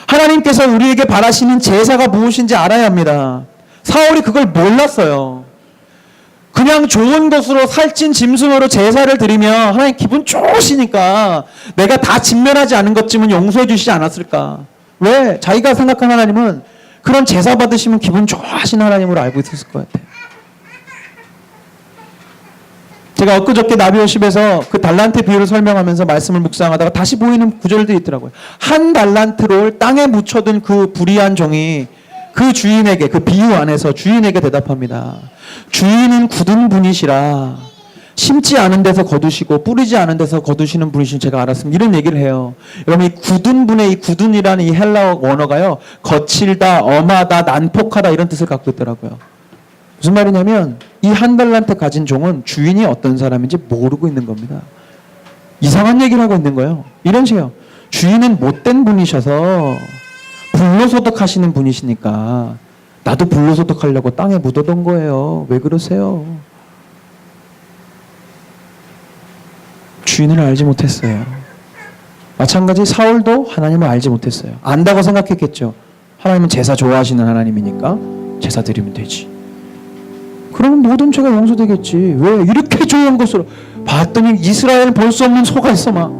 하나님께서 우리에게 바라시는 제사가 무엇인지 알아야 합니다. 사울이 그걸 몰랐어요. 그냥 좋은 것으로 살찐 짐승으로 제사를 드리면 하나님 기분 좋으시니까 내가 다 진멸하지 않은 것쯤은 용서해 주시지 않았을까? 왜? 자기가 생각한 하나님은 그런 제사 받으시면 기분 좋아하시는 하나님으로 알고 있었을 것 같아요. 제가 엊그저께 나비오십에서 그 달란트 비유를 설명하면서 말씀을 묵상하다가 다시 보이는 구절들이 있더라고요. 한 달란트를 땅에 묻혀둔 그 불의한 종이 그 주인에게, 그 비유 안에서 주인에게 대답합니다. 주인은 굳은 분이시라 심지 않은 데서 거두시고 뿌리지 않은 데서 거두시는 분이신 제가 알았습니다. 이런 얘기를 해요. 여러분, 이 굳은 분의 이 굳은이라는 이 헬라어 원어가요, 거칠다, 엄하다, 난폭하다 이런 뜻을 갖고 있더라고요. 무슨 말이냐면 이 한 달란트 가진 종은 주인이 어떤 사람인지 모르고 있는 겁니다. 이상한 얘기를 하고 있는 거예요. 이런 식이에요. 주인은 못된 분이셔서 불로소득하시는 분이시니까 나도 불로소득하려고 땅에 묻어둔 거예요. 왜 그러세요? 주인을 알지 못했어요. 마찬가지 사울도 하나님을 알지 못했어요. 안다고 생각했겠죠. 하나님은 제사 좋아하시는 하나님이니까 제사 드리면 되지. 그러면 모든 죄가 용서되겠지. 왜? 이렇게 좋은 것으로 봤더니 이스라엘은 볼 수 없는 소가 있어 막.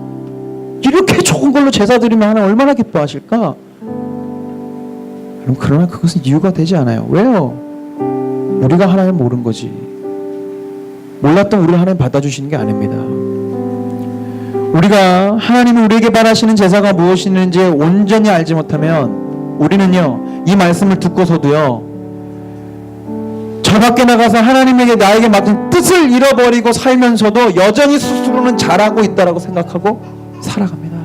이렇게 좋은 걸로 제사 드리면 하나님 얼마나 기뻐하실까? 그러나 그것은 이유가 되지 않아요. 왜요? 우리가 하나님 모른 거지. 몰랐던 우리를 하나님 받아주시는 게 아닙니다. 우리가 하나님이 우리에게 바라시는 제사가 무엇인지 온전히 알지 못하면 우리는요, 이 말씀을 듣고서도요, 저 밖에 나가서 하나님에게 나에게 맡은 뜻을 잃어버리고 살면서도 여전히 스스로는 잘하고 있다라고 생각하고 살아갑니다.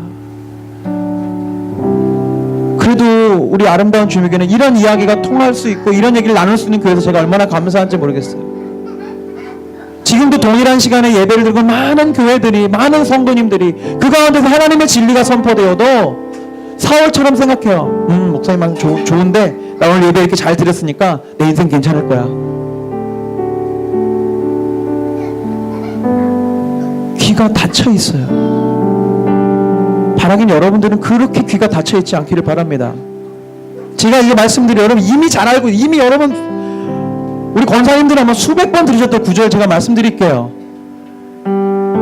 오늘도 우리 아름다운 주님에게는 이런 이야기가 통할 수 있고 이런 얘기를 나눌 수 있는 교회에서 제가 얼마나 감사한지 모르겠어요. 지금도 동일한 시간에 예배를 드리고 많은 교회들이, 많은 성도님들이 그 가운데서 하나님의 진리가 선포되어도 사울처럼 생각해요. 목사님 말 좋은데 나 오늘 예배 이렇게 잘 드렸으니까 내 인생 괜찮을 거야. 귀가 닫혀 있어요. 바라긴 여러분들은 그렇게 귀가 닫혀 있지 않기를 바랍니다. 제가 이거 말씀드려 여러분 이미 잘 알고, 이미 여러분 우리 권사님들은 아마 수백 번 들으셨던 구절 제가 말씀드릴게요.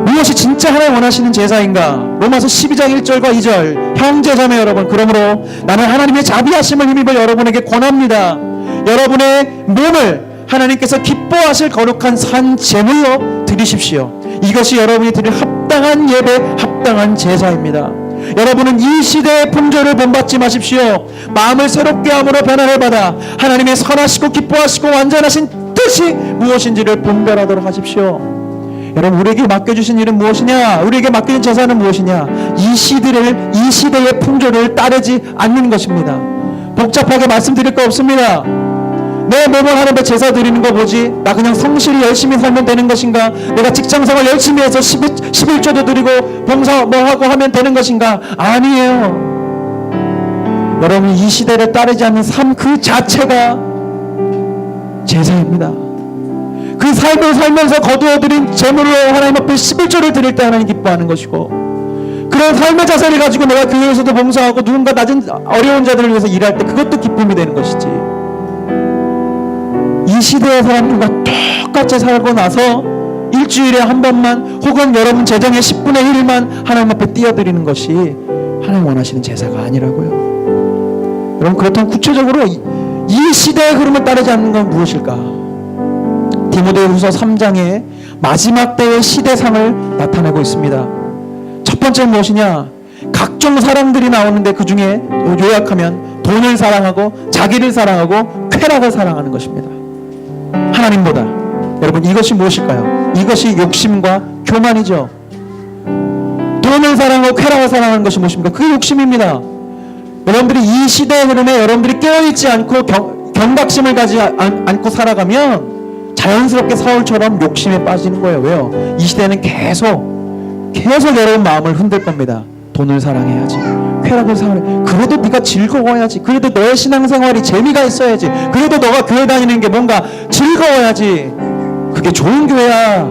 무엇이 진짜 하나님 원하시는 제사인가? 로마서 12장 1절과 2절. 형제자매 여러분, 그러므로 나는 하나님의 자비하심을 힘입어 여러분에게 권합니다. 여러분의 몸을 하나님께서 기뻐하실 거룩한 산 제물로 드리십시오. 이것이 여러분이 드릴 합당한 예배, 합당한 제사입니다. 여러분은 이 시대의 풍조를 본받지 마십시오. 마음을 새롭게 함으로 변화를 받아 하나님의 선하시고 기뻐하시고 완전하신 뜻이 무엇인지를 분별하도록 하십시오. 여러분, 우리에게 맡겨주신 일은 무엇이냐? 우리에게 맡겨진 제사는 무엇이냐? 이 시대의 풍조를 따르지 않는 것입니다. 복잡하게 말씀드릴 거 없습니다. 내 몸을 하나님께 제사 드리는 거 뭐지? 나 그냥 성실히 열심히 살면 되는 것인가? 내가 직장생활 열심히 해서 11조도 드리고 봉사 뭐 하고 하면 되는 것인가? 아니에요. 여러분, 이 시대를 따르지 않는 삶 그 자체가 제사입니다. 그 삶을 살면서 거두어들인 제물로 하나님 앞에 11조를 드릴 때 하나님 기뻐하는 것이고, 그런 삶의 자세를 가지고 내가 교회에서도 봉사하고 누군가 낮은 어려운 자들을 위해서 일할 때 그것도 기쁨이 되는 것이지. 이 시대의 사람들과 똑같이 살고 나서 일주일에 한 번만 혹은 여러분 재정의 10분의 1만 하나님 앞에 띄워드리는 것이 하나님 원하시는 제사가 아니라고요. 여러분, 그렇다면 구체적으로 이 시대의 흐름을 따르지 않는 건 무엇일까? 디모데후서 3장에 마지막 때의 시대상을 나타내고 있습니다. 첫 번째는 무엇이냐? 각종 사랑들이 나오는데 그 중에 요약하면 돈을 사랑하고 자기를 사랑하고 쾌락을 사랑하는 것입니다. 하나님보다. 여러분, 이것이 무엇일까요? 이것이 욕심과 교만이죠. 돈을 사랑하고 쾌락을 사랑하는 것이 무엇입니까? 그게 욕심입니다. 여러분들이 이 시대의 흐름에 여러분들이 깨어있지 않고 경각심을 가지지 않고 살아가면 자연스럽게 사울처럼 욕심에 빠지는 거예요. 왜요? 이 시대는 계속 여러분 마음을 흔들 겁니다. 돈을 사랑해야지, 쾌락을 사랑해. 그래도 네가 즐거워야지. 그래도 너의 신앙생활이 재미가 있어야지. 그래도 너가 교회 다니는 게 뭔가 즐거워야지. 그게 좋은 교회야.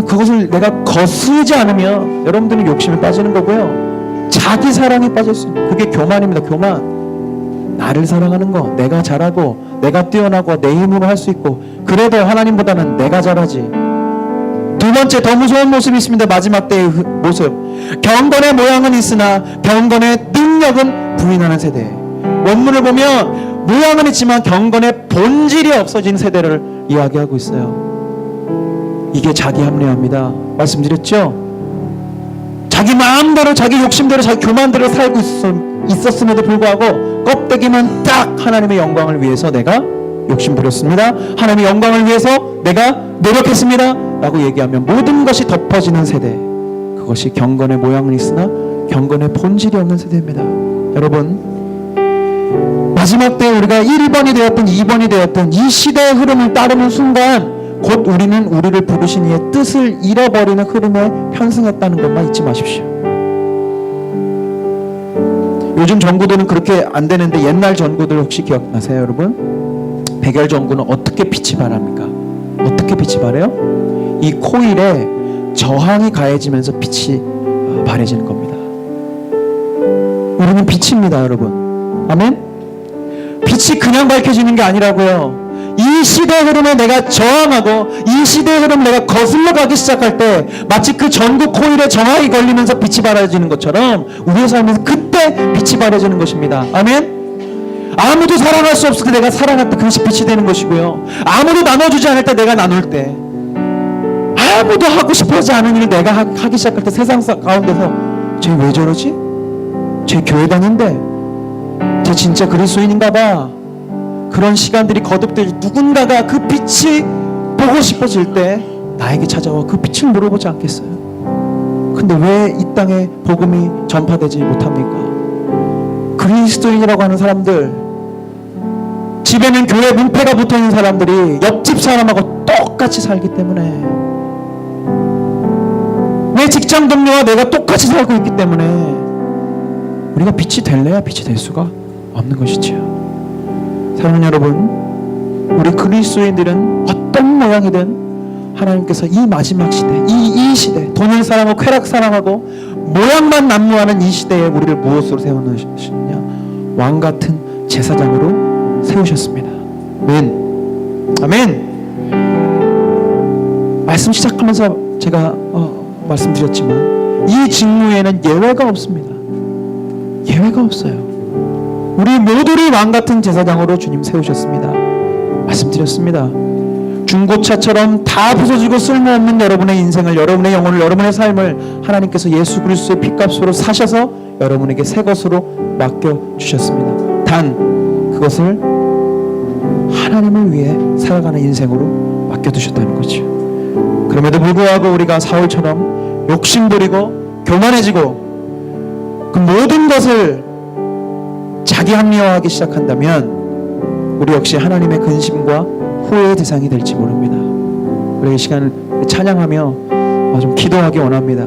그것을 내가 거스르지 않으면 여러분들은 욕심에 빠지는 거고요. 자기 사랑에 빠질 수 있는, 그게 교만입니다. 교만. 나를 사랑하는 거, 내가 잘하고 내가 뛰어나고 내 힘으로 할 수 있고, 그래도 하나님보다는 내가 잘하지. 두 번째, 더 무서운 모습이 있습니다. 마지막 때의 모습. 경건의 모양은 있으나 경건의 능력은 부인하는 세대. 원문을 보면 모양은 있지만 경건의 본질이 없어진 세대를 이야기하고 있어요. 이게 자기 합리화입니다. 말씀드렸죠? 자기 마음대로, 자기 욕심대로, 자기 교만대로 살고 있었음에도 불구하고 껍데기만 딱 하나님의 영광을 위해서 내가 욕심 부렸습니다, 하나님의 영광을 위해서 내가 노력했습니다 라고 얘기하면 모든 것이 덮어지는 세대. 그것이 경건의 모양은 있으나 경건의 본질이 없는 세대입니다. 여러분, 마지막 때에 우리가 1번이 되었든 2번이 되었든 이 시대의 흐름을 따르는 순간 곧 우리는 우리를 부르신 이의 뜻을 잃어버리는 흐름에 편승했다는 것만 잊지 마십시오. 요즘 전구들은 그렇게 안 되는데 옛날 전구들 혹시 기억나세요, 여러분? 백열 전구는 어떻게 빛이 바랍니까? 어떻게 빛이 바래요? 이 코일에 저항이 가해지면서 빛이 바래지는 겁니다. 우리는 빛입니다, 여러분. 아멘? 빛이 그냥 밝혀지는 게 아니라고요. 이 시대의 흐름에 내가 저항하고 이 시대의 흐름을 내가 거슬러 가기 시작할 때 마치 그 전구 코일에 저항이 걸리면서 빛이 바라지는 것처럼 우리의 삶에서 그때 빛이 바라지는 것입니다. 아멘? 아무도 사랑할 수 없을 때 내가 사랑할 때 그것이 빛이 되는 것이고요. 아무도 나눠주지 않을 때 내가 나눌 때, 아무도 하고 싶어하지 않은 일을 내가 하기 시작할 때 세상 가운데서 쟤 왜 저러지? 쟤 교회 다닌데? 쟤 진짜 그리스도인인가 봐. 그런 시간들이 거듭되지, 누군가가 그 빛이 보고 싶어질 때 나에게 찾아와 그 빛을 물어보지 않겠어요? 근데 왜 이 땅에 복음이 전파되지 못합니까? 그리스도인이라고 하는 사람들, 집에는 교회 문패가 붙어있는 사람들이 옆집 사람하고 똑같이 살기 때문에, 내 직장 동료와 내가 똑같이 살고 있기 때문에 우리가 빛이 될래야 빛이 될 수가 없는 것이지요. 사랑하는 여러분, 우리 그리스도인들은 어떤 모양이든 하나님께서 이 마지막 시대, 이 시대, 돈을 사랑하고 쾌락 사랑하고 모양만 난무하는 이 시대에 우리를 무엇으로 세워놓으셨느냐? 왕 같은 제사장으로 세우셨습니다. 아멘. 아멘. 말씀 시작하면서 제가 말씀드렸지만 이 직무에는 예외가 없습니다. 예외가 없어요. 우리 모두를 왕 같은 제사장으로 주님 세우셨습니다. 말씀드렸습니다. 중고차처럼 다 부서지고 쓸모없는 여러분의 인생을, 여러분의 영혼을, 여러분의 삶을 하나님께서 예수 그리스도의 핏값으로 사셔서 여러분에게 새 것으로 맡겨주셨습니다. 단 그것을 하나님을 위해 살아가는 인생으로 맡겨두셨다는 거죠. 그럼에도 불구하고 우리가 사울처럼 욕심부리고 교만해지고 그 모든 것을 자기 합리화하기 시작한다면 우리 역시 하나님의 근심과 후회의 대상이 될지 모릅니다. 우리 이 시간 찬양하며 좀 기도하기 원합니다.